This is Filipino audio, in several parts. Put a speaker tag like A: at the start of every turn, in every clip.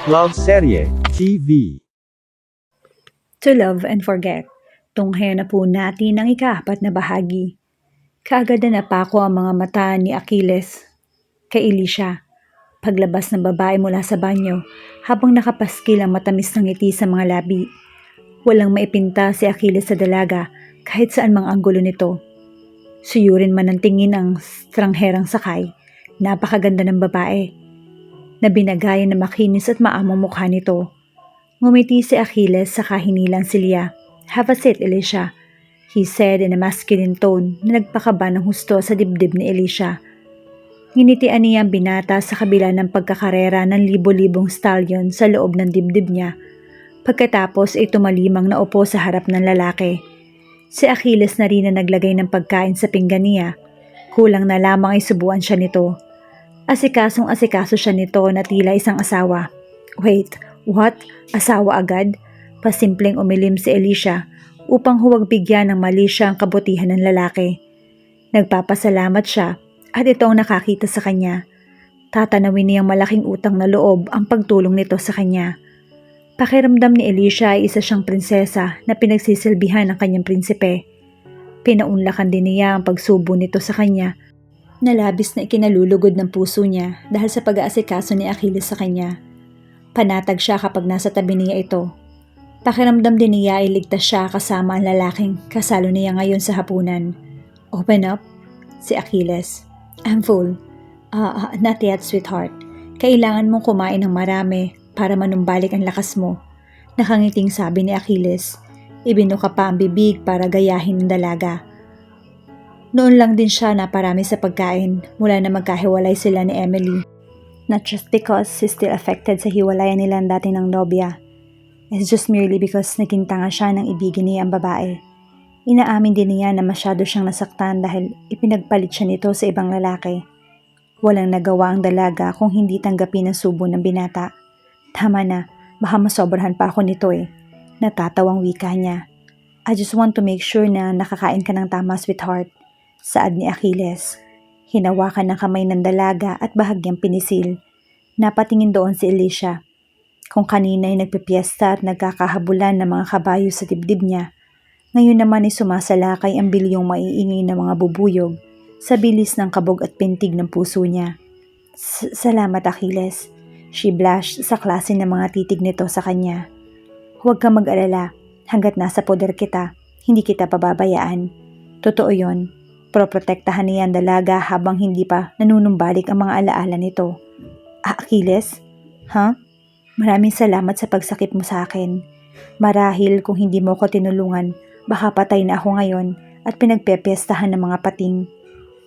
A: Love Serye TV.
B: To Love and Forget. Tunghayan na po natin ang ika-4 na bahagi. Kaagad na napako ang mga mata ni Achilles kay Elisha. Paglabas ng babae mula sa banyo, habang nakapaskil ang matamis ng ngiti sa mga labi. Walang maipinta si Achilles sa dalaga kahit saan mang anggulo nito. Suyurin man ng tingin ang strangherang sakay, napakaganda ng babae. Na binagayan na makinis at maamong mukha nito. Ngumiti si Achilles sa kahinilang si Leah. "Have a seat, Elisha," he said in a masculine tone na nagpakaba ng husto sa dibdib ni Elisha. Nginitian niya ang binata sa kabila ng pagkakarera ng libo-libong stallion sa loob ng dibdib niya. Pagkatapos ay tumalimang naupo sa harap ng lalaki. Si Achilles na rin na naglagay ng pagkain sa pinggan niya. Kulang na lamang ay subuan siya nito. Asikasong-asikaso siya nito na tila isang asawa. Wait, what? Asawa agad? Pasimpleng umilim si Elisha upang huwag bigyan ng mali siya ang kabutihan ng lalaki. Nagpapasalamat siya at ito ang nakakita sa kanya. Tatanawin niyang malaking utang na loob ang pagtulong nito sa kanya. Pakiramdam ni Elisha ay isa siyang prinsesa na pinagsisilbihan ng kanyang prinsipe. Pinaunlakan din niya ang pagsubo nito sa kanya na labis na ikinalulugod ng puso niya dahil sa pag-aasikaso ni Achilles sa kanya. Panatag siya kapag nasa tabi niya ito. Pakiramdam din niya ay ligtas siya kasama ang lalaking kasalo niya ngayon sa hapunan. "Open up," si Achilles. "I'm full." Not yet, sweetheart. Kailangan mong kumain ng marami para manumbalik ang lakas mo," nakangiting sabi ni Achilles. Ibinuka pa ang bibig para gayahin ng dalaga. Noon lang din siya naparami sa pagkain mula na magkahiwalay sila ni Emily. Not just because he's still affected sa hiwalayan nilang dati ng nobya. It's just merely because naging tanga siya nang ibigin niya ang babae. Inaamin din niya na masyado siyang nasaktan dahil ipinagpalit siya nito sa ibang lalaki. Walang nagawa ang dalaga kung hindi tanggapin ang subo ng binata. "Tama na, baka masobrahan pa ako nito eh," natatawang wika niya. "I just want to make sure na nakakain ka ng tama, sweetheart," saad ni Achilles. Hinawakan ng kamay ng dalaga at bahagyang pinisil. Napatingin doon si Elisha. Kung kanina ay nagpipiesta at nagkakahabulan ng mga kabayo sa dibdib niya, ngayon naman ay sumasalakay ang bilyong maiingay ng mga bubuyog sa bilis ng kabog at pintig ng puso niya. Salamat, Achilles." She blushed sa klase ng mga titig nito sa kanya. "Huwag kang mag-alala, hanggat nasa poder kita, hindi kita pababayaan. Totoo yon. Proprotektahan niya ang dalaga habang hindi pa nanunumbalik ang mga alaala nito." "Achilles? Huh? Maraming salamat sa pagsakip mo sa akin. Marahil kung hindi mo ko tinulungan, baka patay na ako ngayon at pinagpepiestahan ng mga pating.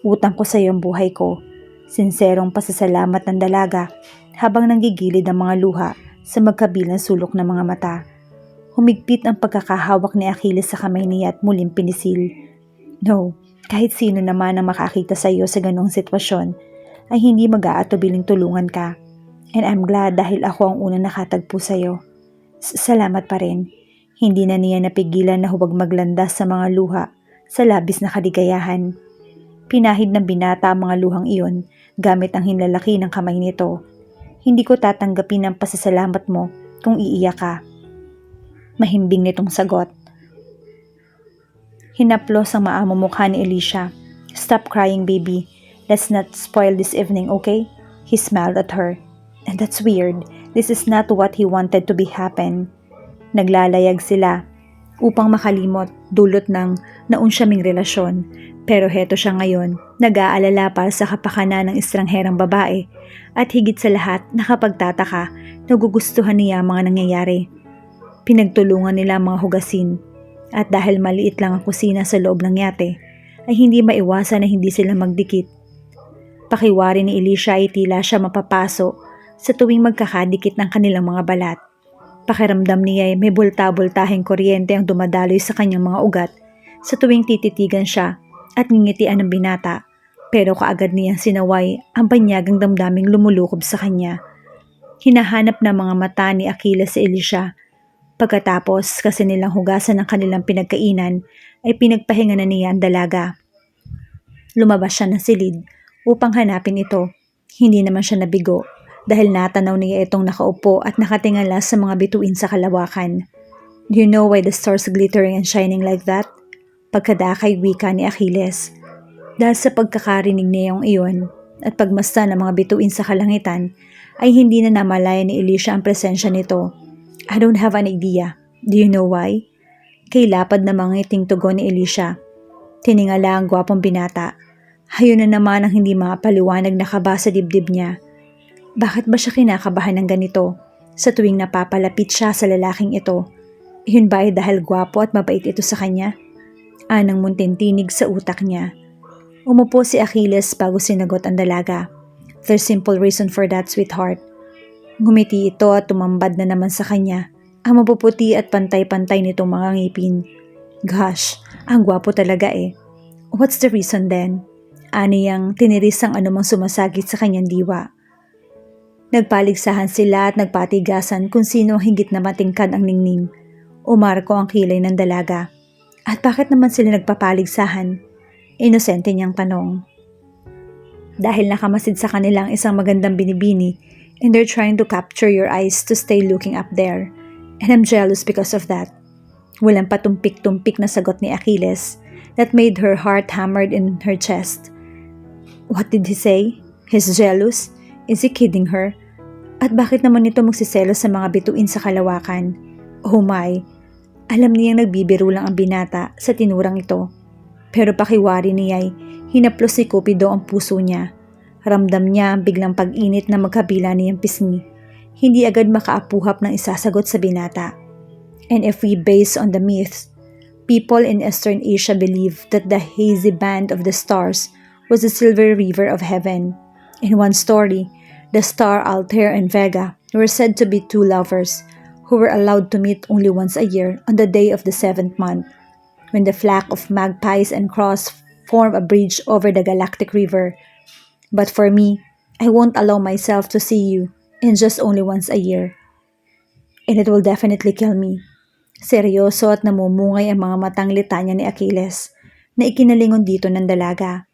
B: Utang ko sa iyo ang buhay ko." Sinserong pasasalamat ng dalaga habang nanggigilid ang mga luha sa magkabilang sulok ng mga mata. Humigpit ang pagkakahawak ni Achilles sa kamay niya at muling pinisil. "No, kahit sino naman ang makakita sa iyo sa ganong sitwasyon ay hindi mag-aatubiling tulungan ka. And I'm glad dahil ako ang unang nakatagpo sa iyo." Salamat pa rin." Hindi na niya napigilan na huwag maglandas sa mga luha sa labis na kaligayahan. Pinahid ng binata ang mga luhang iyon gamit ang hinlalaki ng kamay nito. "Hindi ko tatanggapin ang pasasalamat mo kung iiyak ka." Mahimbing nitong sagot. Hinaplos ang maamong mukha ni Elisha. "Stop crying, baby. Let's not spoil this evening, okay?" He smiled at her. "And that's weird. This is not what he wanted to be happen." Naglalayag sila upang makalimot dulot ng naunsyaming relasyon. Pero heto siya ngayon, nag-aalala para sa kapakanan ng estrangherang babae at higit sa lahat nakapagtataka, nagugustuhan niya ang mga nangyayari. Pinagtulungan nila ang mga hugasin at dahil maliit lang ang kusina sa loob ng yate, ay hindi maiwasan na hindi sila magdikit. Pakiwari ni Elisha ay tila siya mapapaso sa tuwing magkakadikit ng kanilang mga balat. Pakiramdam niya ay may bulta-bultaheng kuryente ang dumadaloy sa kanyang mga ugat sa tuwing tititigan siya at ngingitian ng binata, pero kaagad niyang sinaway ang banyagang damdaming lumulukob sa kanya. Hinahanap ng mga mata ni Achilles si Elisha. Pagkatapos kasi nilang hugasan ng kanilang pinagkainan, ay pinagpahinga na niya ang dalaga. Lumabas siya ng silid upang hanapin ito. Hindi naman siya nabigo dahil natanaw niya itong nakaupo at nakatingala sa mga bituin sa kalawakan. Do you know why the stars glittering and shining like that? Pagkadakay wika ni Achilles. Dahil sa pagkakarinig niyang iyon at pagmasdan ng mga bituin sa kalangitan, ay hindi na namalaya ni Elisha ang presensya nito. I don't have an idea. Do you know why? Kay lapad na mga ngiting tugon ni Elisha. Tiningala ang gwapong binata. Hayon na naman ang hindi mapaliwanag na kaba sa dibdib niya. Bakit ba siya kinakabahan ng ganito sa tuwing napapalapit siya sa lalaking ito? Yun ba ay dahil gwapo at mabait ito sa kanya? Anang munting tinig sa utak niya. Umupo si Achilles bago sinagot ang dalaga. There's simple reason for that, sweetheart. Ngumiti ito at tumambad na naman sa kanya. Ang mapuputi at pantay-pantay nitong mga ngipin. Gosh, ang gwapo talaga eh. What's the reason then? Aniyang tiniris ang anumang sumasagit sa kanyang diwa. Nagpaligsahan sila at nagpatigasan kung sino ang higit na matingkad ang ningning. Umarko ang kilay ng dalaga. At bakit naman sila nagpapaligsahan? Inosente niyang tanong. Dahil nakamasid sa kanilang isang magandang binibini and they're trying to capture your eyes to stay looking up there. And I'm jealous because of that. Walang patumpik-tumpik na sagot ni Achilles that made her heart hammered in her chest. What did he say? He's jealous? Is he kidding her? At bakit naman ito magsiselos sa mga bituin sa kalawakan? Oh my! Alam niyang nagbibiro lang ang binata sa tinurang ito. Pero pakiwari niya'y hinaplos ni Cupido ang puso niya. Ramdam niya ang biglang pag-init na magkabila niyang pisngi. Hindi agad makaapuhap ng isasagot sa binata. And if we base on the myths, people in Eastern Asia believe that the hazy band of the stars was the silver river of heaven. In one story, the star Altair and Vega were said to be two lovers who were allowed to meet only once a year on the day of the 7th month, when the flock of magpies and crows form a bridge over the galactic river. But for me, I won't allow myself to see you in just only once a year. And it will definitely kill me. Seryoso at namumungay ang mga matang litanya ni Achilles na ikinalingon dito ng dalaga.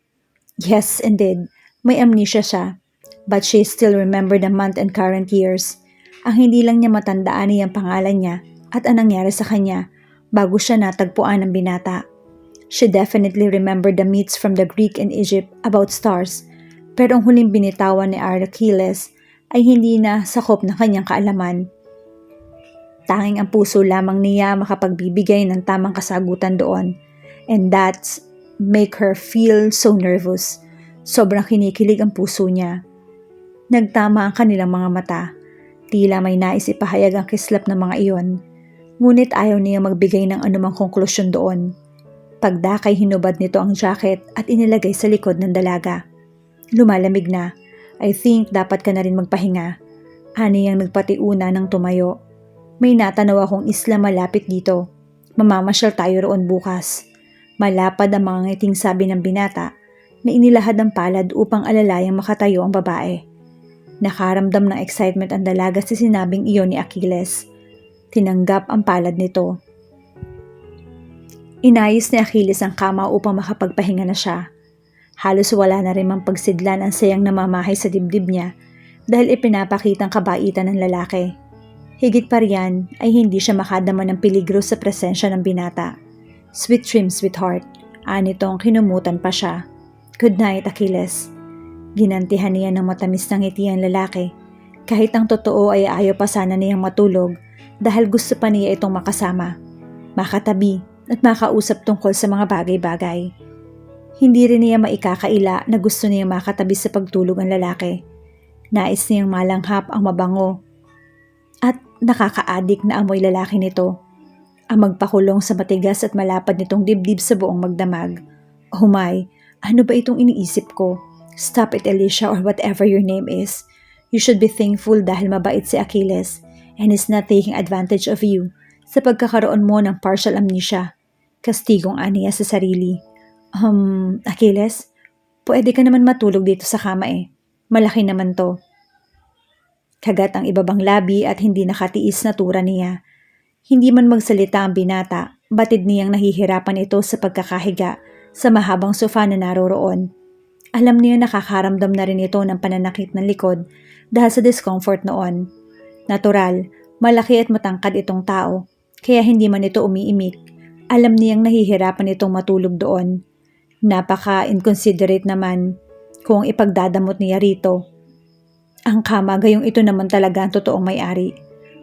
B: Yes, indeed, may amnesia siya, but she still remembered the month and current years. Ang hindi lang niya matandaan niyang pangalan niya at anong nangyari sa kanya bago siya natagpuan ng binata. She definitely remembered the myths from the Greek and Egypt about stars, pero ang huling binitawan ni Achilles ay hindi na sakop ng kanyang kaalaman. Tanging ang puso lamang niya makapagbibigay ng tamang kasagutan doon, and that's make her feel so nervous. Sobrang kinikilig ang puso niya. Nagtama ang kanilang mga mata. Tila may nais ipahayag ang kislap ng mga iyon. Ngunit ayaw niya magbigay ng anumang konklusyon doon. Pagdakay hinubad nito ang jacket at inilagay sa likod ng dalaga. Lumalamig na. I think dapat ka na rin magpahinga. Aniyang nagpatiuna ng tumayo. May natanaw akong isla malapit dito. Mamamasyal tayo roon bukas. Malapad ang mga ngiting sabi ng binata na inilahad ang palad upang alalayang makatayo ang babae. Nakaramdam ng excitement ang dalaga sa sinabing iyon ni Achilles. Tinanggap ang palad nito. Inayos ni Achilles ang kama upang makapagpahinga na siya. Halos wala na rin mang pagsidlan ang sayang namamahay sa dibdib niya dahil ipinapakitang kabaitan ng lalaki. Higit pa riyan ay hindi siya makadama ng peligro sa presensya ng binata. Sweet dreams, sweetheart. Anitong kinumutan pa siya. Good night, Achilles. Ginantihan niya ng matamis na ngiti ang lalaki. Kahit ang totoo ay ayaw pa sana niyang matulog dahil gusto pa niya itong makasama, makatabi at makausap tungkol sa mga bagay-bagay. Hindi rin niya maikakaila na gusto niya makatabi sa pagtulog ang lalaki. Nais niyang malanghap ang mabango at nakakaadik na amoy lalaki nito. Ang magpakulong sa matigas at malapad nitong dibdib sa buong magdamag. Oh my, ano ba itong iniisip ko? Stop it, Elisha, or whatever your name is. You should be thankful dahil mabait si Achilles and is not taking advantage of you sa pagkakaroon mo ng partial amnesia. Kastigong aniya sa sarili. Achilles, pwede ka naman matulog dito sa kama eh. Malaki naman to. Kagat ang ibabang labi at hindi nakatiis na tura niya. Hindi man magsalita ang binata, batid niyang nahihirapan ito sa pagkakahiga sa mahabang sofa na naroroon. Alam niya nakakaramdam na rin ito ng pananakit ng likod dahil sa discomfort noon. Natural, malaki at matangkad itong tao, kaya hindi man ito umiimik. Alam niyang nahihirapan itong matulog doon. Napaka-inconsiderate naman kung ipagdadamot niya rito. Ang kama, gayong ito naman talaga ang totoong may-ari.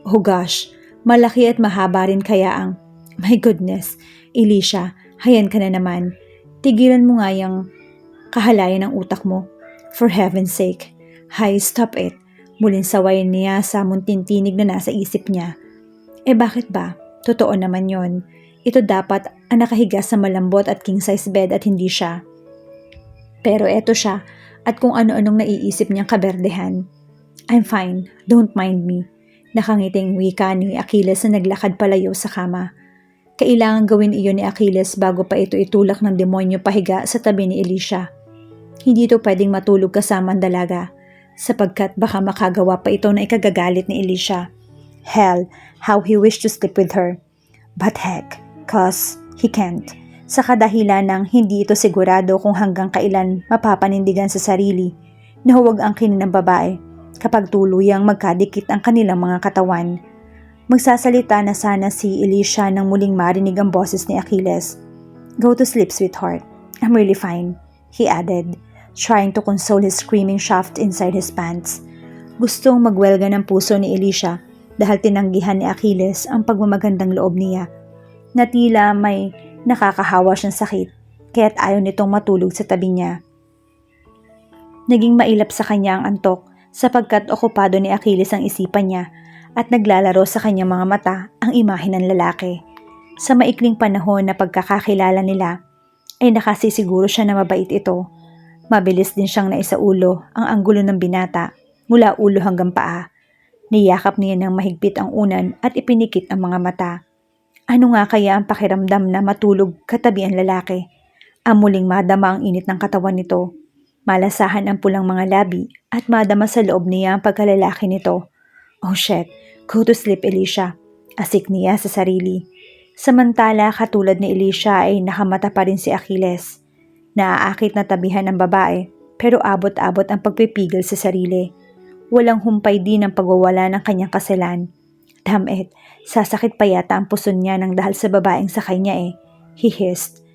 B: Oh gosh, malaki at mahaba rin kaya ang... My goodness, Alicia, hayan ka na naman. Tigilan mo nga yung kahalayan ng utak mo. For heaven's sake. Hay, stop it. Muling sawayin niya sa muntintinig na nasa isip niya. Bakit ba? Totoo naman yon. Ito dapat ang nakahiga sa malambot at king-size bed at hindi siya. Pero eto siya at kung ano-anong naiisip niyang kaberdehan. I'm fine, don't mind me. Nakangiting wika ni Achilles na naglakad palayo sa kama. Kailangan gawin iyon ni Achilles bago pa ito itulak ng demonyo pahiga sa tabi ni Alicia. Hindi ito pwedeng matulog kasama ang dalaga, sapagkat baka makagawa pa ito na ikagagalit ni Alicia. Hell, how he wished to sleep with her. But heck, cause he can't. Sa kadahilan ng hindi ito sigurado kung hanggang kailan mapapanindigan sa sarili na huwag angkinin ng babae kapag tuluyang magkadikit ang kanilang mga katawan. Magsasalita na sana si Alicia nang muling marinig ang boses ni Achilles. Go to sleep, sweetheart. I'm really fine, he added, trying to console his screaming shaft inside his pants. Gustong magwelga ng puso ni Alicia dahil tinanggihan ni Achilles ang pagmamagandang loob niya, na tila may nakakahawa siyang sakit, kaya't ayaw nitong matulog sa tabi niya. Naging mailap sa kanya ang antok sapagkat okupado ni Achilles ang isipan niya at naglalaro sa kanyang mga mata ang imahe ng lalaki. Sa maikling panahon na pagkakakilala nila, ay nakasisiguro siya na mabait ito. Mabilis din siyang naisaulo ang anggulo ng binata mula ulo hanggang paa. Niyakap niya ng mahigpit ang unan at ipinikit ang mga mata. Ano nga kaya ang pakiramdam na matulog katabi ang lalaki? Ang muling madama ang init ng katawan nito. Malasahan ang pulang mga labi at madama sa loob niya ang pagkalalaki nito. Oh shit, go to sleep, Alicia. Asik niya sa sarili. Samantala, katulad ni Alicia ay nakamata pa rin si Achilles. Naaakit na tabihan ng babae pero abot-abot ang pagpipigil sa sarili. Walang humpay din ang pagwawala ng kanyang kasalan. Damn it, sasakit pa yata ang puso niya nang dahil sa babaeng sakay niya eh. He hissed.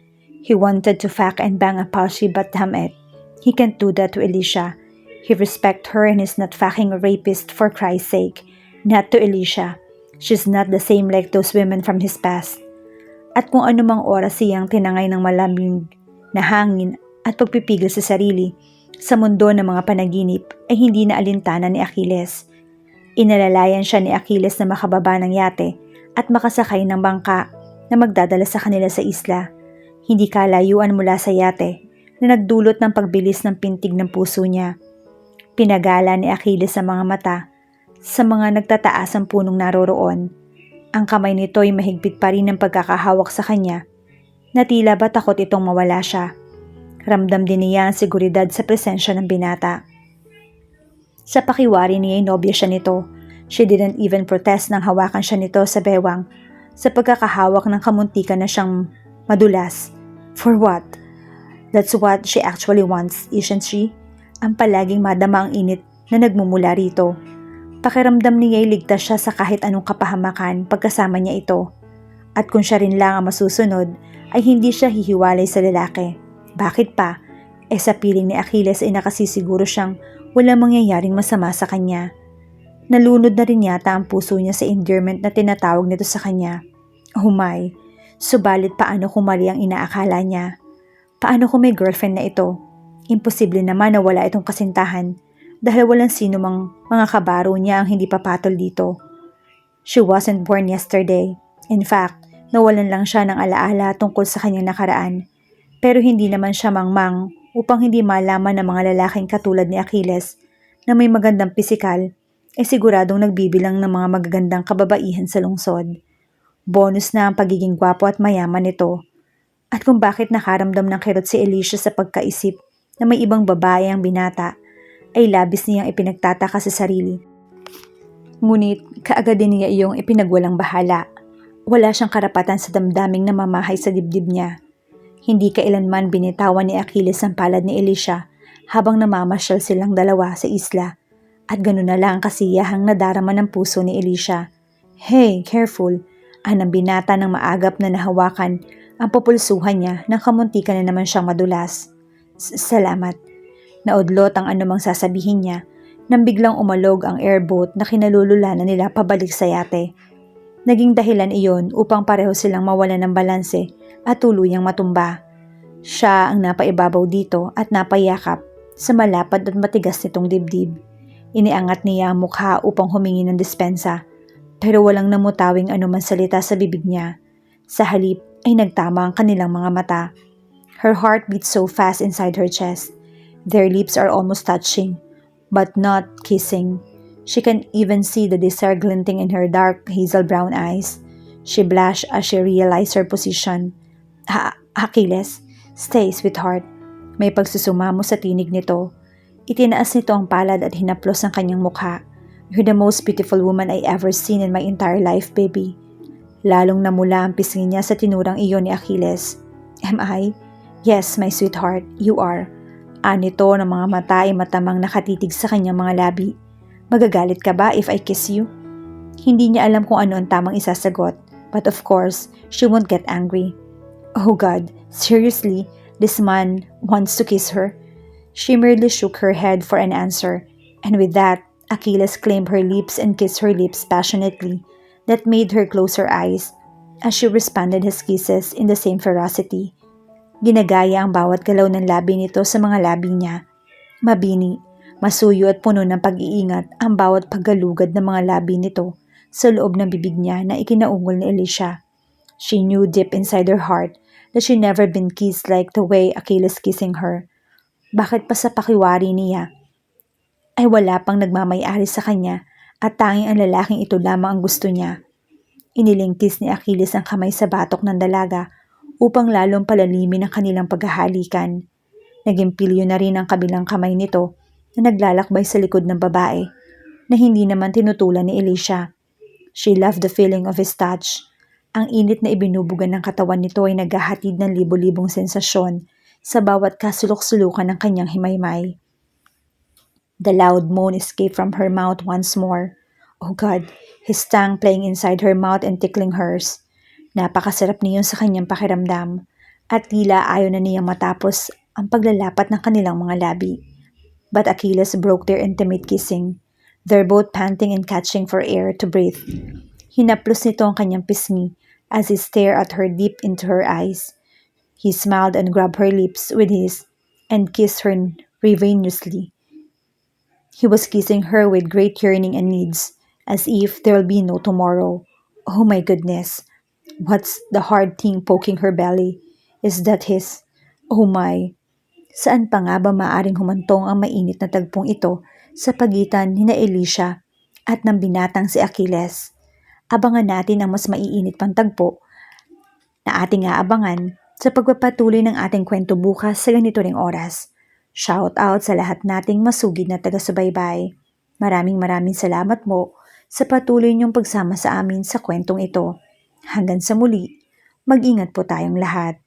B: He wanted to fuck and bang a Palshi but damn it, he can't do that to Alicia. He respects her and is not fucking a rapist for Christ's sake. Not to Alicia. She's not the same like those women from his past. At kung anumang oras siyang tinangay ng malamig na hangin at pagpipigil sa sarili, sa mundo ng mga panaginip ay hindi na alintana ni Achilles. Inalalayan siya ni Achilles na makababa ng yate at makasakay ng bangka na magdadala sa kanila sa isla. Hindi kalayuan mula sa yate na nagdulot ng pagbilis ng pintig ng puso niya. Pinagala ni Achilles sa mga mata sa mga nagtataas ang punong naroroon. Ang kamay nito ay mahigpit pa rin ng pagkakahawak sa kanya, na tila ba takot itong mawala siya. Ramdam din niya ang seguridad sa presensya ng binata. Sa pakiwari niya ay nobya siya nito. She didn't even protest nang hawakan siya nito sa bewang sa pagkakahawak ng kamuntikan na siyang madulas. For what? That's what she actually wants, isn't she? Ang palaging madama ang init na nagmumula rito. Pakiramdam niya ay ligtas siya sa kahit anong kapahamakan pagkasama niya ito. At kung siya rin lang ang masusunod, ay hindi siya hihiwalay sa lalaki. Bakit pa? Sa piling ni Achilles ay nakasisiguro siyang walang mangyayaring masama sa kanya. Nalunod na rin yata ang puso niya sa endearment na tinatawag nito sa kanya. Oh my! Subalit paano kung mali ang inaakala niya? Paano kung may girlfriend na ito? Imposible naman na wala itong kasintahan dahil walang sino mang mga kabaro niya ang hindi papatol dito. She wasn't born yesterday. In fact, nawalan lang siya ng alaala tungkol sa kanyang nakaraan. Pero hindi naman siya mangmang upang hindi malaman ng mga lalaking katulad ni Achilles na may magandang pisikal ay siguradong nagbibilang ng mga magagandang kababaihan sa lungsod. Bonus na ang pagiging gwapo at mayaman nito. At kung bakit nakaramdam ng kirot si Alicia sa pagkaisip na may ibang babae ang binata, ay labis niyang ipinagtataka sa sarili. Ngunit kaagad din niya iyong ipinagwalang bahala. Wala siyang karapatan sa damdaming namamahay sa dibdib niya. Hindi kailanman binitawan ni Achilles ang palad ni Alicia habang namamasyal silang dalawa sa isla. At gano'n na lang kasiyahang nadarama ng puso ni Alicia. Hey, careful! Ang binata ng maagap na nahawakan ang pupulsuhan niya nang kamuntikan na naman siyang madulas. Salamat. Naudlot ang anumang sasabihin niya nang biglang umalog ang airboat na kinalululanan nila pabalik sa yate. Naging dahilan iyon upang pareho silang mawalan ng balanse at tuluyang matumba. Siya ang napaibabaw dito at napayakap sa malapad at matigas nitong dibdib. Iniangat niya ang mukha upang humingi ng dispensa, pero walang namutawing anuman salita sa bibig niya. Sa halip ay nagtama ang kanilang mga mata. Her heart beats so fast inside her chest. Their lips are almost touching, but not kissing. She can even see the desire glinting in her dark hazel brown eyes. She blushed as she realized her position. Achilles, stay, sweetheart. May pagsusumamo sa tinig nito. Itinaas nito ang palad at hinaplos ang kanyang mukha. You're the most beautiful woman I ever seen in my entire life, baby. Lalong namula ang pisngi niya sa tinurang iyon ni Achilles. Am I? Yes, my sweetheart, you are. Anito ng mga mata ay matamang nakatitig sa kanyang mga labi. Magagalit ka ba if I kiss you? Hindi niya alam kung ano ang tamang isasagot, but of course, she won't get angry. Oh God, seriously, this man wants to kiss her? She merely shook her head for an answer, and with that, Achilles claimed her lips and kissed her lips passionately. That made her close her eyes as she responded his kisses in the same ferocity. Ginagaya ang bawat galaw ng labi nito sa mga labi niya. Mabini, masuyo at puno ng pag-iingat ang bawat paggalugad ng mga labi nito sa loob ng bibig niya na ikinaungol ni Alicia. She knew deep inside her heart that she never been kissed like the way Achilles kissing her. Bakit pa sa pakiwari niya ay wala pang nagmamay-ari sa kanya at tanging ang lalaking ito lamang ang gusto niya. Inilingkis ni Achilles ang kamay sa batok ng dalaga upang lalong palalimin ang kanilang paghahalikan. Naging pilyo na rin ang kabilang kamay nito na naglalakbay sa likod ng babae na hindi naman tinutulan ni Alicia. She loved the feeling of his touch. Ang init na ibinubugan ng katawan nito ay naghahatid ng libo-libong sensasyon sa bawat kasulok-sulukan ng kanyang himaymay. The loud moan escaped from her mouth once more. Oh God, his tongue playing inside her mouth and tickling hers. Napakasarap niyon sa kanyang pakiramdam at tila ayaw na niyang matapos ang paglalapat ng kanilang mga labi. But Achilles broke their intimate kissing. They're both panting and catching for air to breathe. Hinaplos nito ang kanyang pisngi as he stared at her deep into her eyes. He smiled and grabbed her lips with his and kissed her ravenously. He was kissing her with great yearning and needs, as if there will be no tomorrow. Oh my goodness! What's the hard thing poking her belly? Is that his? Oh my! Saan pa nga ba maaring humantong ang mainit na tagpong ito sa pagitan ni na Alicia at ng binatang si Achilles? Abangan natin ang mas maiinit pang tagpo na ating aabangan sa pagpapatuloy ng ating kwento bukas sa ganito ring oras. Shout out sa lahat nating masugid na taga-subaybay. Maraming salamat mo sa patuloy niyong pagsama sa amin sa kwentong ito. Hanggang sa muli, mag-ingat po tayong lahat.